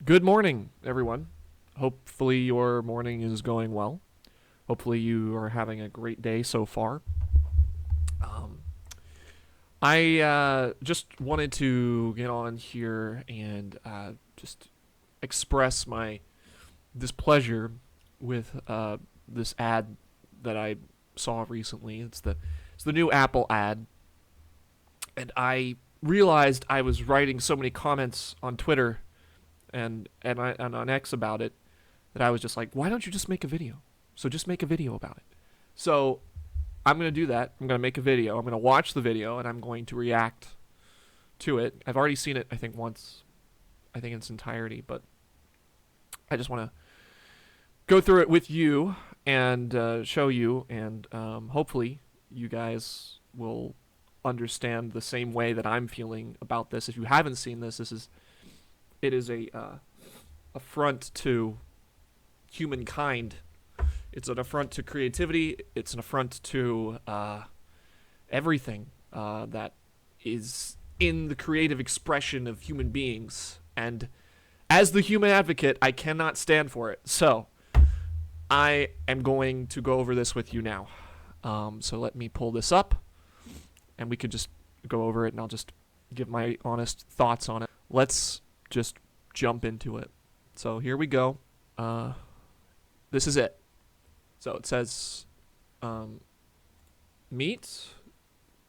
Good morning, everyone. Hopefully, your morning is going well. Hopefully, you are having a great day so far. Um, I just wanted to get on here and just express my displeasure with this ad that I saw recently. It's the new Apple ad, and I realized I was writing so many comments on Twitter and on X about it that I was just like, why don't you just make a video? So just make a video about it. So I'm gonna do that. I'm gonna make a video. I'm gonna watch the video and I'm going to react to it. I've already seen it, I think, once. I think in its entirety, but I just want to go through it with you and show you, and hopefully you guys will understand the same way that I'm feeling about this. If you haven't seen this, it is a affront to humankind. It's an affront to creativity. It's an affront to everything that is in the creative expression of human beings. And as the human advocate, I cannot stand for it. So I am going to go over this with you now. So let me pull this up, and we could just go over it, and I'll just give my honest thoughts on it. Let's just jump into it. So here we go. This is it. So it says, meet,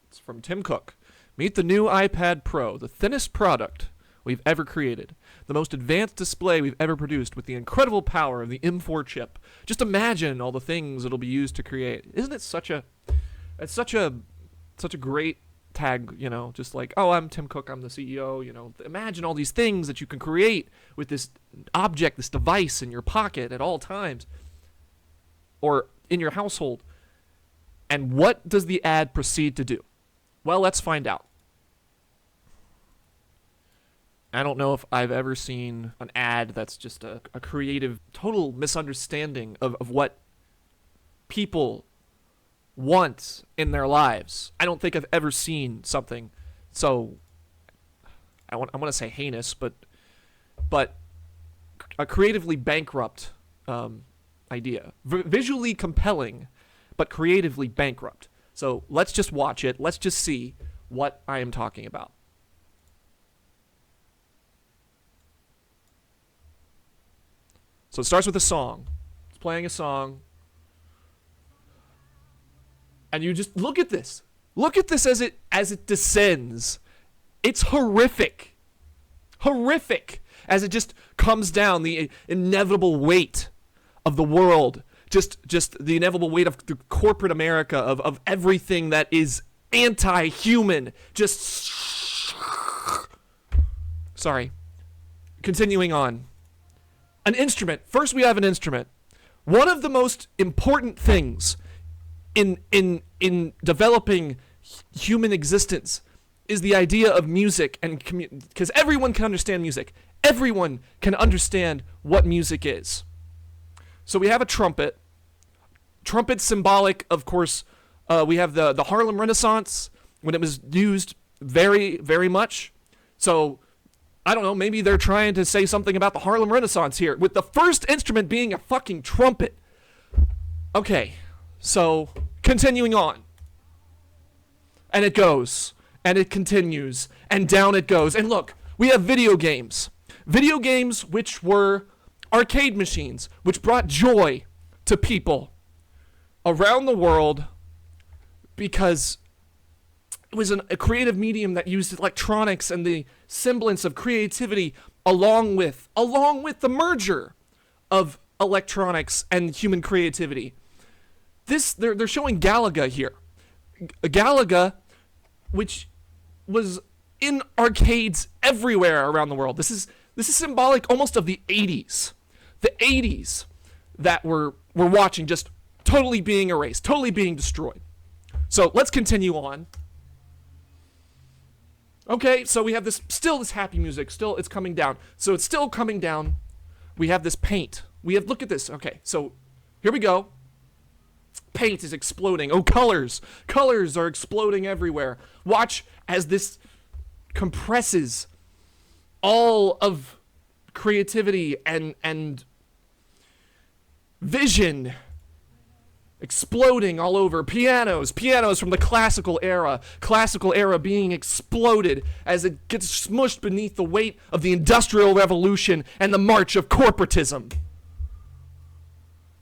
it's from Tim Cook. Meet the new iPad Pro, the thinnest product we've ever created. The most advanced display we've ever produced with the incredible power of the M4 chip. Just imagine all the things it'll be used to create. Isn't it such a great tag, just like, oh, I'm Tim Cook, I'm the CEO, imagine all these things that you can create with this object, this device in your pocket at all times or in your household. And what does the ad proceed to do? Well, let's find out. I don't know if I've ever seen an ad that's just a creative, total misunderstanding of what people want in their lives. I don't think I've ever seen something so, I want to say heinous, but a creatively bankrupt idea. Visually compelling, but creatively bankrupt. So let's just watch it. Let's just see what I am talking about. So it starts with a song. It's playing a song. And you just look at this. Look at this as it descends. It's horrific. Horrific. As it just comes down, the inevitable weight of the world, just the inevitable weight of the corporate America, of everything that is anti-human. Sorry. Continuing on. An instrument. First we have an instrument. One of the most important things in developing human existence is the idea of music, and because everyone can understand music. Everyone can understand what music is. So we have a trumpet. Trumpet's symbolic, of course. We have the Harlem Renaissance, when it was used very, very much. So I don't know, maybe they're trying to say something about the Harlem Renaissance here, with the first instrument being a fucking trumpet. Okay, so continuing on. And it goes, and it continues, and down it goes. And look, we have video games. Video games which were arcade machines, which brought joy to people around the world because it was a creative medium that used electronics and the semblance of creativity along with the merger of electronics and human creativity. They're showing Galaga here. Galaga, which was in arcades everywhere around the world. This is symbolic almost of the 80s. The 80s that we're watching just totally being erased, totally being destroyed. So let's continue on. Okay, so we have this happy music, it's coming down. So it's still coming down. We have this paint. Look at this. Okay, so here we go. Paint is exploding. Oh, colors are exploding everywhere. Watch as this compresses all of creativity and vision exploding all over. Pianos from the classical era being exploded as it gets smushed beneath the weight of the Industrial Revolution and the march of corporatism.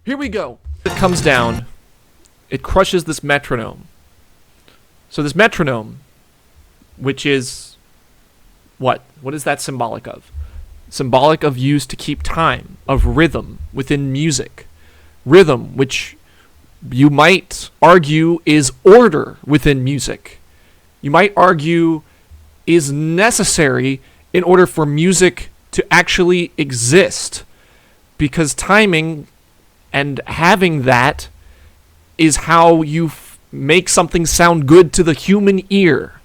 Here we go. It comes down. It crushes this metronome. So this metronome, which is what? What is that symbolic of? Symbolic of used to keep time, of rhythm within music. Rhythm, which you might argue is order within music. You might argue is necessary in order for music to actually exist. Because timing and having that is how you make something sound good to the human ear.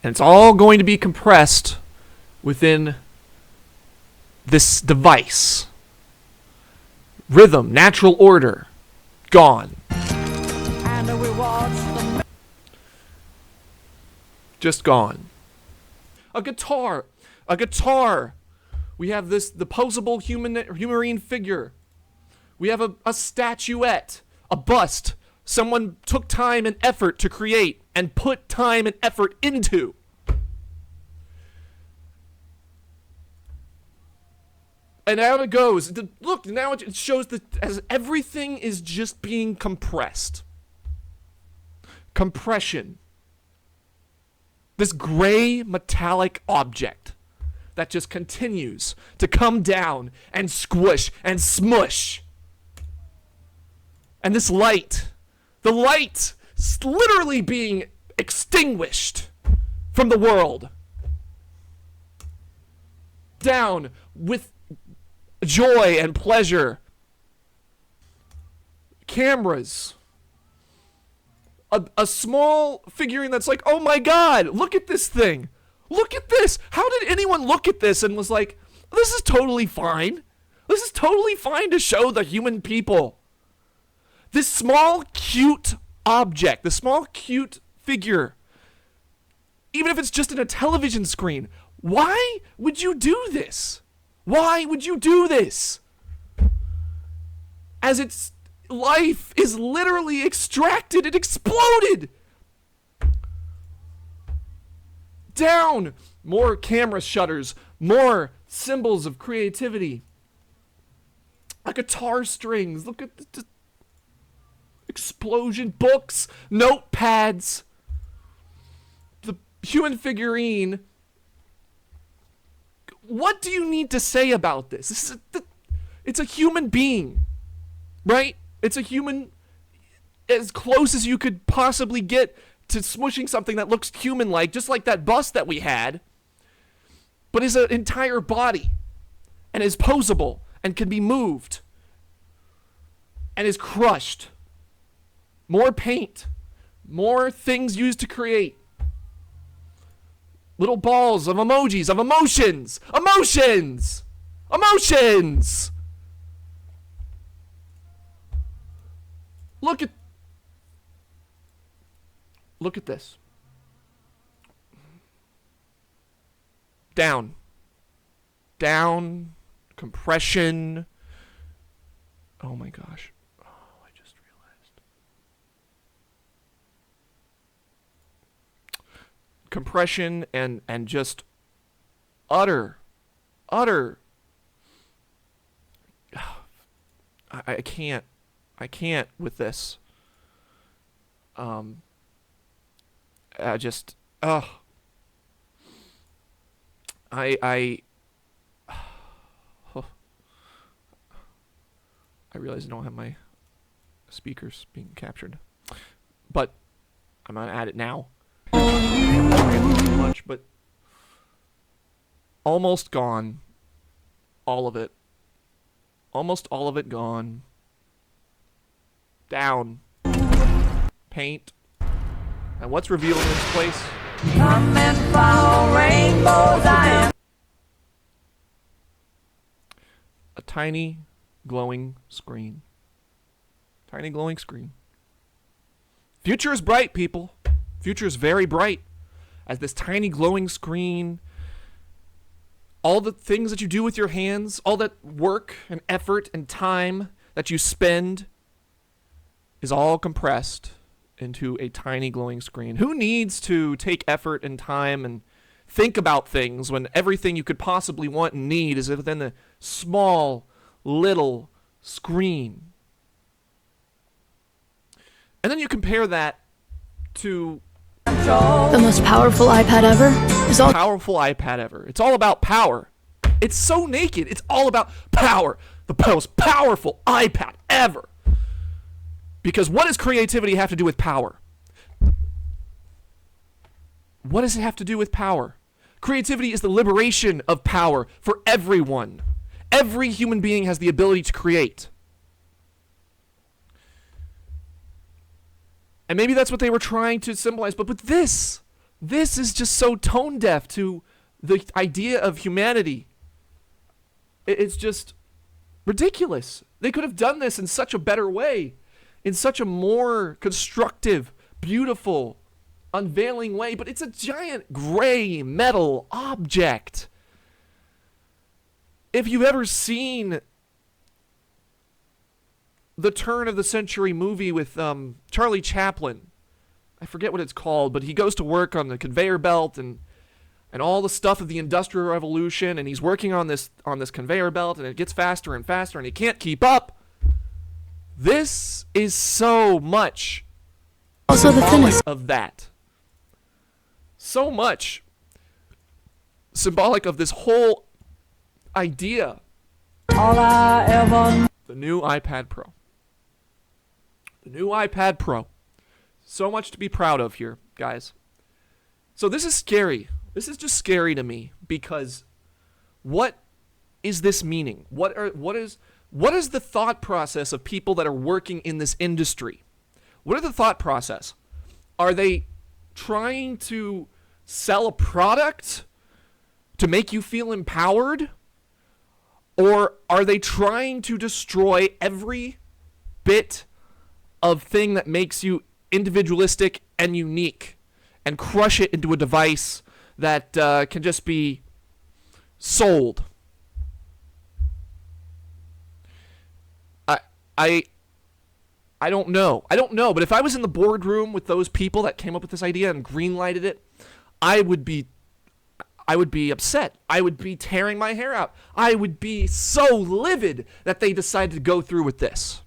And it's all going to be compressed within this device. Rhythm, natural order, gone. Just gone. A guitar. We have the posable humarine figure. We have a statuette, a bust. Someone took time and effort to create and put time and effort into. And out it goes. Look, now it shows that as everything is just being compressed. Compression. This gray metallic object that just continues to come down and squish and smush. And this light, the light literally being extinguished from the world. Down with joy and pleasure. Cameras. A small figurine that's like, oh my god, look at this thing. Look at this. How did anyone look at this and was like, this is totally fine. This is totally fine to show the human people. This small, cute object, the small, cute figure, even if it's just in a television screen, why would you do this? Why would you do this? As its life is literally extracted and exploded. Down. More camera shutters. More symbols of creativity. A guitar strings. Look at the explosion. Books. Notepads. The human figurine. What do you need to say about this? It's a human being, right? It's a human, as close as you could possibly get to smushing something that looks human-like, just like that bust that we had, but is an entire body, and is posable, and can be moved, and is crushed. More paint, more things used to create. Little balls of emojis, of emotions! Emotions! Emotions! Look at this. Down. Down. Compression. Oh my gosh. Oh, I just realized. Compression and just utter. I can't with this. I realize I don't have my speakers being captured, but I'm gonna add it now. I don't want to get too much, but almost gone. All of it. Almost all of it gone. Down. Paint. And what's revealed in this place? Come and follow rainbows, I am. A tiny glowing screen. Tiny glowing screen. Future is bright, people. Future is very bright. As this tiny glowing screen all the things that you do with your hands, all that work and effort and time that you spend is all compressed into a tiny glowing screen. Who needs to take effort and time and think about things when everything you could possibly want and need is within a small, little screen? And then you compare that to the most powerful iPad ever is all powerful iPad ever. It's all about power. It's so naked. It's all about power. The most powerful iPad ever. Because what does creativity have to do with power? What does it have to do with power? Creativity is the liberation of power for everyone. Every human being has the ability to create. And maybe that's what they were trying to symbolize. But this is just so tone deaf to the idea of humanity. It's just ridiculous. They could have done this in such a better way, in such a more constructive, beautiful, unveiling way. But it's a giant gray metal object. If you've ever seen the turn of the century movie with Charlie Chaplin, I forget what it's called, but he goes to work on the conveyor belt and all the stuff of the Industrial Revolution, and he's working on this conveyor belt, and it gets faster and faster, and he can't keep up. This is so much also the thinnest of that. So much symbolic of this whole idea. All I ever The new iPad Pro. The new iPad Pro. So much to be proud of here, guys. So this is scary. This is just scary to me because what is this meaning? What is the thought process of people that are working in this industry? What are the thought process? Are they trying to sell a product to make you feel empowered? Or are they trying to destroy every bit of thing that makes you individualistic and unique and crush it into a device that can just be sold? I don't know. I don't know, but if I was in the boardroom with those people that came up with this idea and greenlighted it, I would be upset. I would be tearing my hair out. I would be so livid that they decided to go through with this.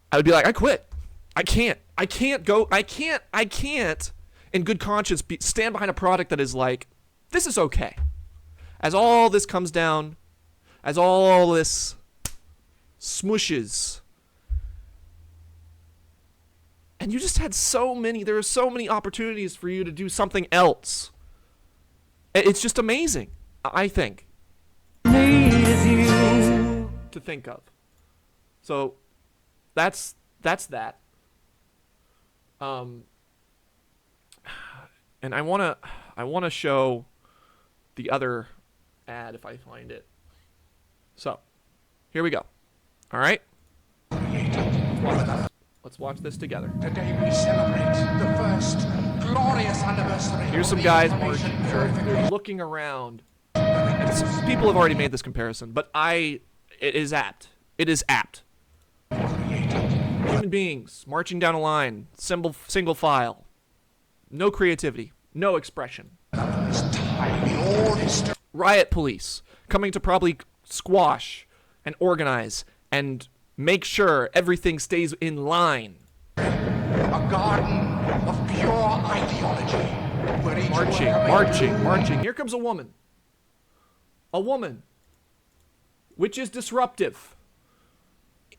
I would be like, I quit. I can't in good conscience stand behind a product that is like, this is okay. As all this comes down, as all this smooshes, and you just had there are so many opportunities for you to do something else. It's just amazing, I think, to think of. So that's that. And I wanna show the other ad if I find it. So here we go. All right. Let's watch this together. Today we celebrate the first glorious anniversary. Here's some guys they're looking around. And people have already made this comparison, but it is apt. It is apt. Human beings marching down a line, single file. No creativity, no expression. Riot police coming to probably squash and organize and make sure everything stays in line. A garden of pure ideology. Where each Marching. Here comes a woman. A woman. Which is disruptive.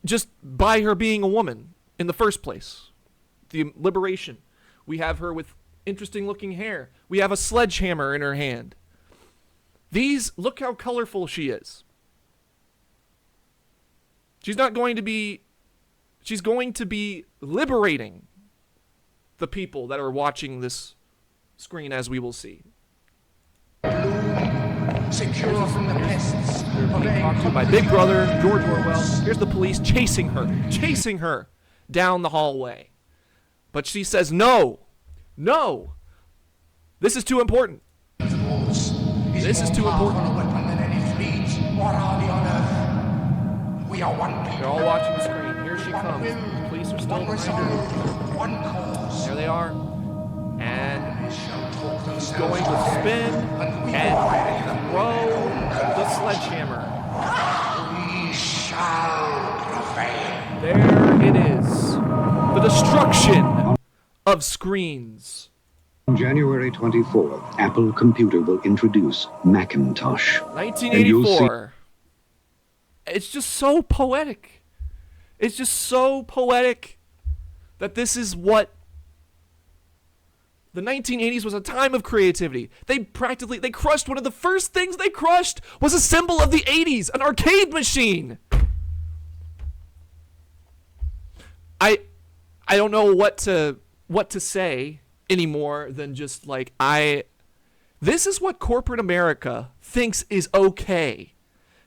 Just by her being a woman in the first place. The liberation. We have her with interesting looking hair. We have a sledgehammer in her hand. Look how colorful she is. She's going to be liberating the people that are watching this screen, as we will see. secure from the pests. Talked to by Big Brother, George Orwell. Here's the police chasing her down the hallway. But she says, no, this is too important. This is too important. A weapon than any fleet or army on earth. We are one people. They're all watching the screen. Here she comes. The police are still behind her. One cause. There they are. And she's going to spin and throw the sledgehammer. We shall prevail. There it is. The destruction of screens. On January 24th, Apple Computer will introduce Macintosh. 1984. It's just so poetic. It's just so poetic that this is what the 1980s was, a time of creativity. They crushed one of the first things they crushed was a symbol of the 80s, an arcade machine. I don't know what to say anymore than just like this is what corporate America thinks is okay.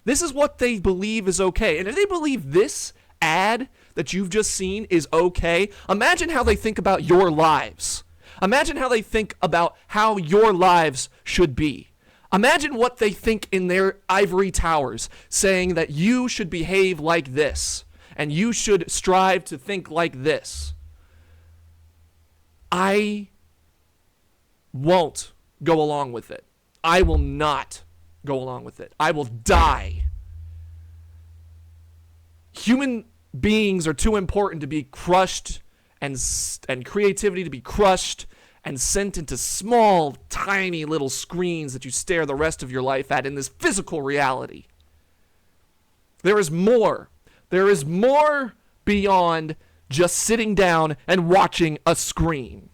This is what they believe is okay. And if they believe this ad that you've just seen is okay, imagine how they think about your lives. Imagine how they think about how your lives should be. Imagine what they think in their ivory towers, saying that you should behave like this and you should strive to think like this. I won't go along with it. I will not go along with it. I will die. Human beings are too important to be crushed and creativity to be crushed and sent into small, tiny little screens that you stare the rest of your life at in this physical reality. There is more. There is more beyond just sitting down and watching a screen.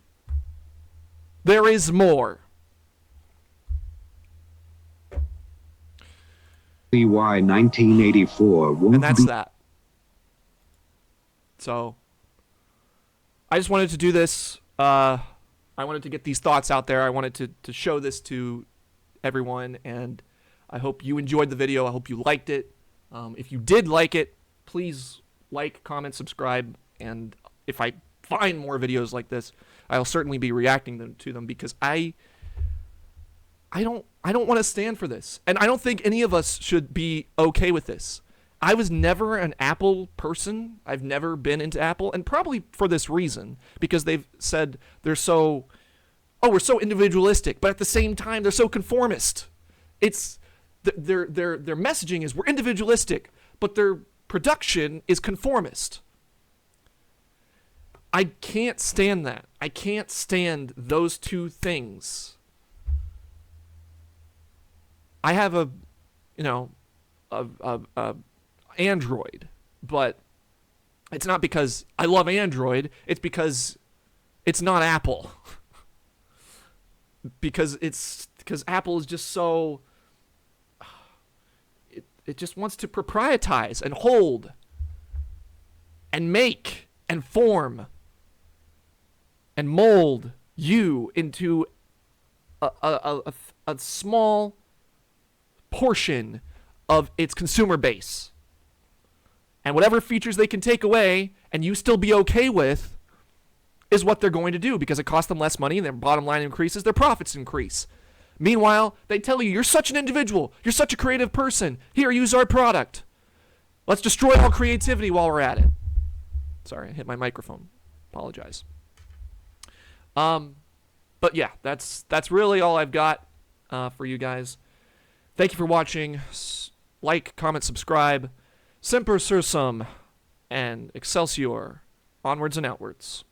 There is more. See why 1984 won't And that's be that. So, I just wanted to do this. I wanted to get these thoughts out there. I wanted to show this to everyone, and I hope you enjoyed the video. I hope you liked it. If you did like it, please like, comment, subscribe, and if I find more videos like this, I'll certainly be reacting to them because I don't want to stand for this, and I don't think any of us should be okay with this. I was never an Apple person. I've never been into Apple, and probably for this reason, because they've said we're so individualistic, but at the same time they're so conformist. It's their messaging is we're individualistic, but their production is conformist. I can't stand that. I can't stand those two things. I have a Android, but it's not because I love Android. It's because it's not Apple. because Apple is just so it just wants to proprietize and hold and make and form and mold you into a small portion of its consumer base. And whatever features they can take away and you still be okay with is what they're going to do because it costs them less money and their bottom line increases, their profits increase. Meanwhile, they tell you, you're such an individual, you're such a creative person, here, use our product. Let's destroy all creativity while we're at it. Sorry, I hit my microphone. Apologize. But yeah, that's really all I've got for you guys. Thank you for watching. Like, comment, subscribe. Semper, Sursum, and Excelsior. Onwards and outwards.